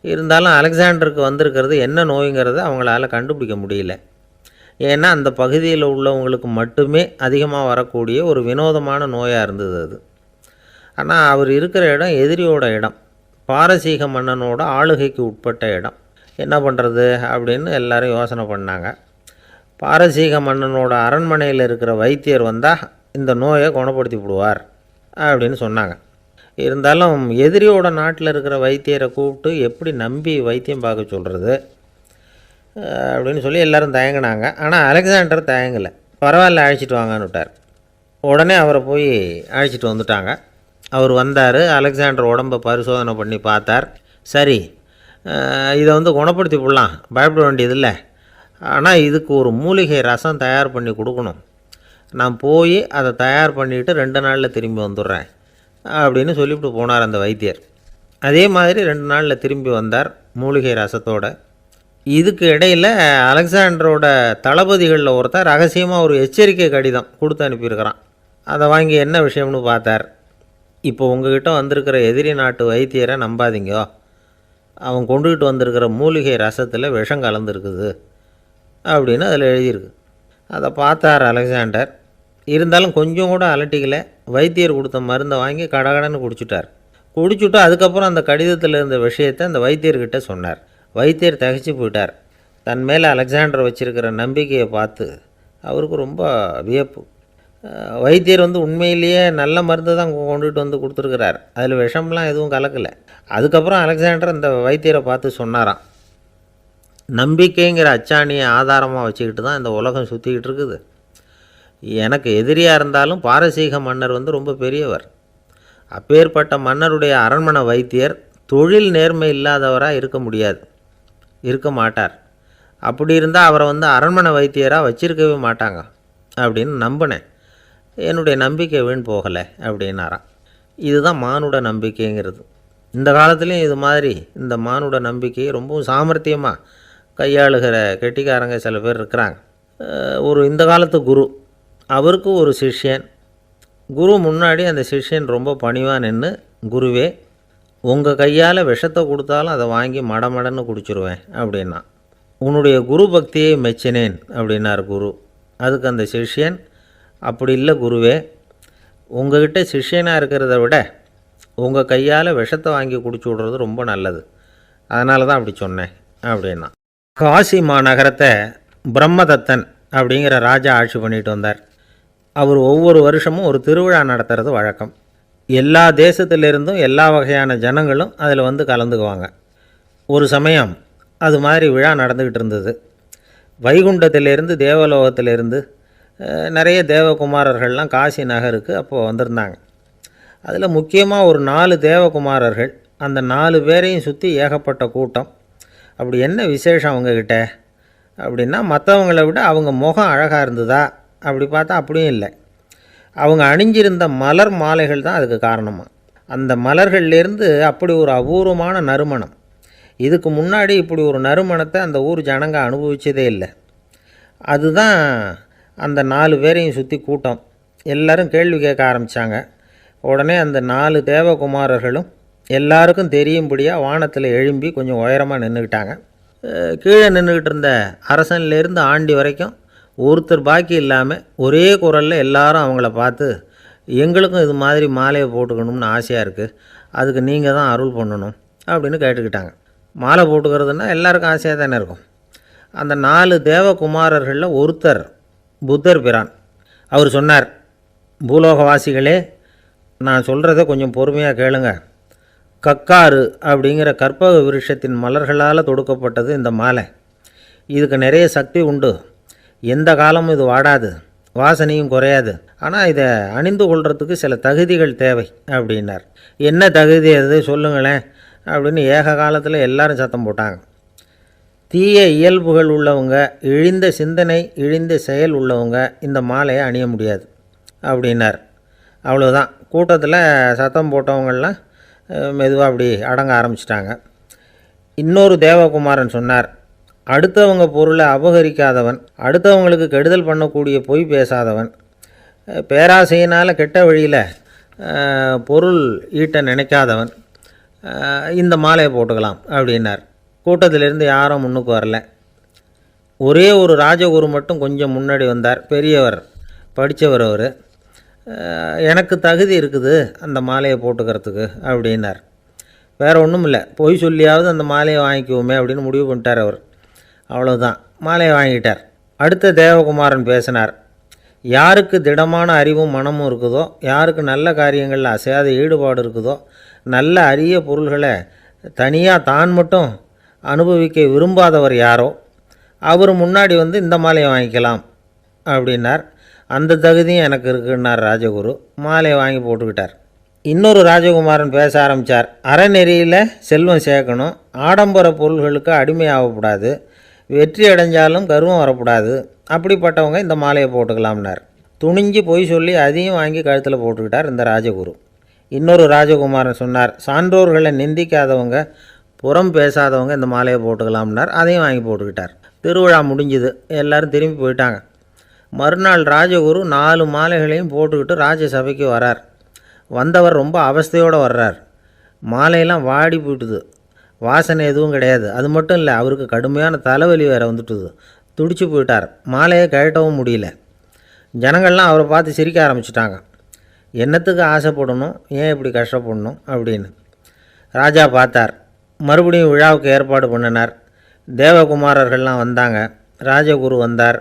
இருந்தாலும் அலெக்சாண்டருக்கு வந்திருக்கிறது என்ன நோய்ங்கிறத அவங்களால கண்டுபிடிக்க முடியல. ஏன்னா அந்த பகுதியில் உள்ளவங்களுக்கு மட்டுமே அதிகமாக வரக்கூடிய ஒரு வினோதமான நோயாக இருந்தது அது. ஆனால் அவர் இருக்கிற இடம் எதிரியோட இடம், பாரசீக மன்னனோட ஆளுகைக்கு உட்பட்ட இடம். என்ன பண்ணுறது அப்படின்னு எல்லாரும் யோசனை பண்ணாங்க. பாரசீக மன்னனோட அரண்மனையில் இருக்கிற வைத்தியர் வந்தால் இந்த நோயை குணப்படுத்தி விடுவார் அப்படின்னு சொன்னாங்க. இருந்தாலும் எதிரியோட நாட்டில் இருக்கிற வைத்தியரை கூப்பிட்டு எப்படி நம்பி வைத்தியம் பார்க்க சொல்கிறது அப்படின்னு சொல்லி எல்லோரும் தயங்கினாங்க. ஆனால் அலெக்சாண்டர் தயங்கலை. பரவாயில்ல, அழைச்சிட்டு வாங்கன்னு விட்டார். உடனே அவரை போய் அழைச்சிட்டு வந்துட்டாங்க. அவர் வந்தார். அலெக்சாண்டர் உடம்பை பரிசோதனை பண்ணி பார்த்தார். சரி, இதை குணப்படுத்தி விடலாம், பயப்பட வேண்டியதில்லை. ஆனால் இதுக்கு ஒரு மூலிகை ரசம் தயார் பண்ணி கொடுக்கணும். நான் போய் அதை தயார் பண்ணிவிட்டு 2 நாளில் திரும்பி வந்துடுறேன் அப்படின்னு சொல்லிவிட்டு போனார் அந்த வைத்தியர். அதே மாதிரி 2 நாளில் திரும்பி வந்தார் மூலிகை ரசத்தோடு. இதுக்கு இடையில் அலெக்சாண்டரோட தளபதிகளில் ஒருத்தர் ரகசியமாக ஒரு எச்சரிக்கை கடிதம் கொடுத்து அனுப்பியிருக்கிறான். அதை வாங்கி என்ன விஷயம்னு பார்த்தார். இப்போ உங்ககிட்ட வந்திருக்கிற எதிரி நாட்டு வைத்தியரை நம்பாதீங்க, அவன் கொண்டுகிட்டு வந்திருக்கிற மூலிகை ரசத்தில் விஷம் கலந்துருக்குது அப்படின்னு அதில் எழுதியிருக்கு. அதை பார்த்தார் அலெக்சாண்டர். இருந்தாலும் கொஞ்சம் கூட அலட்டிக்கலை. வைத்தியர் கொடுத்த மருந்தை வாங்கி கடகடன்னு குடிச்சுட்டு அதுக்கப்புறம் அந்த கடிதத்தில் இருந்த விஷயத்தை அந்த வைத்தியர்கிட்ட சொன்னார். வைத்தியர் தகைச்சு போயிட்டார். தன் மேலே அலெக்சாண்டர் வச்சுருக்கிற நம்பிக்கையை பார்த்து அவருக்கு ரொம்ப வியப்பு. வைத்தியர் உண்மையிலேயே நல்ல மருந்து தான் கொண்டுகிட்டு கொடுத்துருக்கிறார், அதில் விஷம்லாம் எதுவும் கலக்கலை. அதுக்கப்புறம் அலெக்சாண்டர் அந்த வைத்தியரை பார்த்து சொன்னாராம், நம்பிக்கைங்கிற அச்சாணியை ஆதாரமாக வச்சுக்கிட்டு தான் இந்த உலகம் சுற்றிக்கிட்டு இருக்குது. எனக்கு எதிரியாக இருந்தாலும் பாரசீக மன்னர் ரொம்ப பெரியவர். அப்பேற்பட்ட மன்னருடைய அரண்மனை வைத்தியர் தொழில் நேர்மை இல்லாதவராக இருக்க மாட்டார். அப்படி இருந்தால் அவரை அரண்மனை வைத்தியராக வச்சிருக்கவே மாட்டாங்க அப்படின்னு நம்பினேன். என்னுடைய நம்பிக்கை வீண் போகலை அப்படின்னாராம். இதுதான் மானுட நம்பிக்கைங்கிறது. இந்த காலத்துலேயும் இது மாதிரி இந்த மானுட நம்பிக்கையை ரொம்பவும் சாமர்த்தியமாக கையாளுகிற கெட்டிக்காரங்க சில பேர் இருக்கிறாங்க. இந்த காலத்து குரு, அவருக்கு ஒரு சிஷ்யன். குரு முன்னாடி அந்த சிஷ்யன் ரொம்ப பணிவாக நின்று குருவே, உங்கள் கையால் விஷத்தை கொடுத்தாலும் அதை வாங்கி மடமடன்னு குடிச்சிருவேன் அப்படின்னா. உன்னுடைய குரு பக்தியை மெச்சினேன் அப்படின்னார் குரு. அதுக்கு அந்த சிஷ்யன், அப்படி இல்லை குருவே, உங்கள்கிட்ட சிஷ்யனாக இருக்கிறத விட உங்கள் கையால் விஷத்தை வாங்கி குடிச்சு விட்றது ரொம்ப நல்லது, அதனால தான் அப்படி சொன்னேன் அப்படின்னா. காசி மாநகரத்தை பிரம்மதத்தன் அப்படிங்கிற ராஜா ஆட்சி பண்ணிட்டு வந்தார். அவர் ஒவ்வொரு வருஷமும் ஒரு திருவிழா நடத்துறது வழக்கம். எல்லா தேசத்திலிருந்தும் எல்லா வகையான ஜனங்களும் அதில் வந்து கலந்துக்குவாங்க. ஒரு சமயம் அது மாதிரி விழா நடந்துக்கிட்டு இருந்தது. வைகுண்டத்திலேருந்து தேவலோகத்திலேருந்து நிறைய தேவகுமாரர்கள்லாம் காசி நகருக்கு அப்போது வந்திருந்தாங்க. அதில் முக்கியமாக ஒரு 4 தேவகுமாரர்கள், அந்த 4 பேரையும் சுற்றி ஏகப்பட்ட கூட்டம். அப்படி என்ன விசேஷம் அவங்கக்கிட்ட அப்படின்னா, மற்றவங்கள விட அவங்க முகம் அழகாக இருந்ததா அப்படி பார்த்தா அப்படியும் இல்லை. அவங்க அணிஞ்சிருந்த மலர் மாலைகள் தான் அதுக்கு காரணமாக. அந்த மலர்கள்லேருந்து அப்படி ஒரு அபூர்வமான நறுமணம். இதுக்கு முன்னாடி இப்படி ஒரு நறுமணத்தை அந்த ஊர் ஜனங்க அனுபவிச்சதே இல்லை. அதுதான் அந்த 4 பேரையும் சுற்றி கூட்டம். எல்லோரும் கேள்வி கேட்க ஆரம்பித்தாங்க. உடனே அந்த 4 தேவகுமாரர்களும் எல்லாருக்கும் தெரியும்படியாக வானத்தில் எழும்பி கொஞ்சம் உயரமாக நின்றுக்கிட்டாங்க. கீழே நின்றுக்கிட்டு இருந்த அரசன்லேருந்து ஆண்டி வரைக்கும் ஒருத்தர் பாக்கி இல்லாமல் ஒரே குரலில் எல்லாரும் அவங்கள பார்த்து, எங்களுக்கும் இது மாதிரி மாலையை போட்டுக்கணும்னு ஆசையாக இருக்குது, அதுக்கு நீங்கள் தான் அருள் பண்ணணும் அப்படின்னு கேட்டுக்கிட்டாங்க. மாலை போட்டுக்கிறதுனா எல்லாருக்கும் ஆசையாக தானே இருக்கும். அந்த 4 தேவகுமாரர்களில் ஒருத்தர் புத்தர் பிரான். அவர் சொன்னார், பூலோகவாசிகளே, நான் சொல்கிறத கொஞ்சம் பொறுமையாக கேளுங்க. கக்காரு அப்படிங்கிற கற்பக விருட்சத்தின் மலர்களால் தொடுக்கப்பட்டது இந்த மாலை. இதுக்கு நிறைய சக்தி உண்டு. எந்த காலமும் இது வாடாது, வாசனையும் குறையாது. ஆனால் இதை அணிந்து கொள்கிறதுக்கு சில தகுதிகள் தேவை அப்படின்னார். என்ன தகுதி அது சொல்லுங்களேன் அப்படின்னு ஏக காலத்தில் எல்லாரும் சத்தம் போட்டாங்க. தீய இயல்புகள் உள்ளவங்க, இழிந்த சிந்தனை, இழிந்த செயல் உள்ளவங்க இந்த மாலையை அணிய முடியாது அப்படின்னார். அவ்வளோதான். கூட்டத்தில் சத்தம் போட்டவங்கள்லாம் மெதுவாக அப்படி அடங்க ஆரம்பிச்சிட்டாங்க. இன்னொரு தேவகுமாரன் சொன்னார், அடுத்தவங்க பொருளை அபகரிக்காதவன், அடுத்தவங்களுக்கு கெடுதல் பண்ணக்கூடிய பொய் பேசாதவன், பேராசையினால் கெட்ட வழியில் பொருள் ஈட்ட நினைக்காதவன் இந்த மாலையை போட்டுக்கலாம் அப்படின்னார். கூட்டத்திலேருந்து யாரும் முன்னுக்கு வரல. ஒரே ஒரு ராஜகுரு மட்டும் கொஞ்சம் முன்னாடி வந்தார். பெரியவர், படித்தவர் அவர். எனக்கு தகுதி இருக்குது அந்த மாலையை போட்டுக்கிறதுக்கு அப்படின்னார். வேறு ஒன்றும் இல்லை, பொய் சொல்லியாவது அந்த மாலையை வாங்கிக்குவோமே அப்படின்னு முடிவு பண்ணிட்டார் அவர். அவ்வளோதான், மாலையை வாங்கிட்டார். அடுத்த தேவகுமாரன் பேசினார். யாருக்கு திடமான அறிவும் மனமும் இருக்குதோ, யாருக்கு நல்ல காரியங்களில் அசையாத ஈடுபாடு இருக்குதோ, நல்ல அரிய பொருள்களை தனியாக தான் மட்டும் அனுபவிக்க விரும்பாதவர் யாரோ அவர் முன்னாடி வந்து இந்த மாலையை வாங்கிக்கலாம் அப்படின்னார். அந்த தகுதியும் எனக்கு இருக்குன்னார் ராஜகுரு. மாலையை வாங்கி போட்டுக்கிட்டார். இன்னொரு ராஜகுமாரன் பேச ஆரம்பித்தார். அறநெறியில் செல்வம் சேர்க்கணும், ஆடம்பர பொருள்களுக்கு அடிமையாகக்கூடாது, வெற்றி அடைஞ்சாலும் கர்வம் வரக்கூடாது, அப்படிப்பட்டவங்க இந்த மாலையை போட்டுக்கலாம்னார். துணிஞ்சு பொய் சொல்லி அதையும் வாங்கி கழுத்தில் போட்டுக்கிட்டார் இந்த ராஜகுரு. இன்னொரு ராஜகுமாரன் சொன்னார், சான்றோர்களை நிந்திக்காதவங்க, புறம் பேசாதவங்க இந்த மாலையை போட்டுக்கலாம்னார். அதையும் வாங்கி போட்டுக்கிட்டார். திருவிழா முடிஞ்சுது, எல்லோரும் திரும்பி போயிட்டாங்க. மறுநாள் ராஜகுரு 4 மாலைகளையும் போட்டுக்கிட்டு ராஜசபைக்கு வரார். வந்தவர் ரொம்ப அவஸ்தையோடு வர்றார். மாலையெல்லாம் வாடி போயிட்டுது, வாசனை எதுவும் கிடையாது. அது மட்டும் இல்லை, அவருக்கு கடுமையான தலைவலி வேறு வந்துட்டுது. துடிச்சு போயிட்டார். மாலையை கழட்டவும் முடியல. ஜனங்கள்லாம் அவரை பார்த்து சிரிக்க ஆரம்பிச்சிட்டாங்க. என்னத்துக்கு ஆசைப்படணும், ஏன் இப்படி கஷ்டப்படணும் அப்படின்னு. ராஜா பார்த்தார். மறுபடியும் விழாவுக்கு ஏற்பாடு பண்ணினார். தேவகுமாரர்கள்லாம் வந்தாங்க. ராஜகுரு வந்தார்.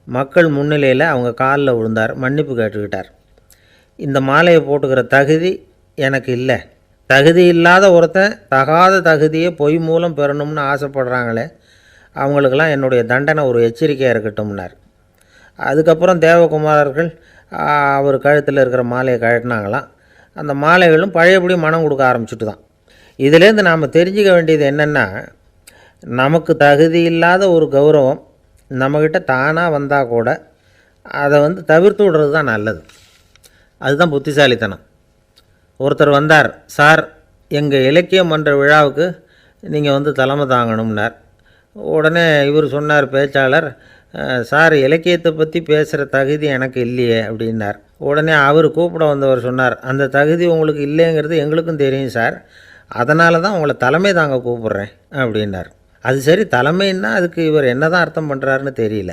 மக்கள் முன்னிலையில் அவங்க காலில் விழுந்தார், மன்னிப்பு கேட்டுக்கிட்டார். இந்த மாலையை போட்டுக்கிற தகுதி எனக்கு இல்லை. தகுதி இல்லாத ஒருத்தன் தகாத தகுதியை பொய் மூலம் பெறணும்னு ஆசைப்படுறாங்களே, அவங்களுக்கெல்லாம் என்னுடைய தண்டனை ஒரு எச்சரிக்கையாக இருக்கட்டும்னார். அதுக்கப்புறம் தேவகுமாரர்கள் அவர் கழுத்தில் இருக்கிற மாலையை கழட்டினாங்களாம். அந்த மாலைகளும் பழையபடி மனம் கொடுக்க ஆரம்பிச்சுட்டு தான். இதிலேருந்து நாம் தெரிஞ்சுக்க வேண்டியது என்னென்னா, நமக்கு தகுதி இல்லாத ஒரு கௌரவம் நம்மக்கிட்ட தானாக வந்தால் கூட அதை தவிர்த்து விடுறது தான் நல்லது. அதுதான் புத்திசாலித்தனம். ஒருத்தர் வந்தார், சார் எங்கள் இலக்கிய மன்ற விழாவுக்கு நீங்கள் தலைமை தாங்கணும்னார். உடனே இவர் சொன்னார், பேச்சாளர், சார் இலக்கியத்தை பற்றி பேசுகிற தகுதி எனக்கு இல்லையே அப்படின்னார். உடனே அவர் கூப்பிட வந்தவர் சொன்னார், அந்த தகுதி உங்களுக்கு இல்லைங்கிறது எங்களுக்கும் தெரியும் சார், அதனால தான் உங்களை தலைமை தாங்க கூப்பிட்றேன் அப்படின்னார். அது சரி, தலைமைன்னா அதுக்கு இவர் என்ன தான் அர்த்தம் பண்ணுறாருன்னு தெரியல.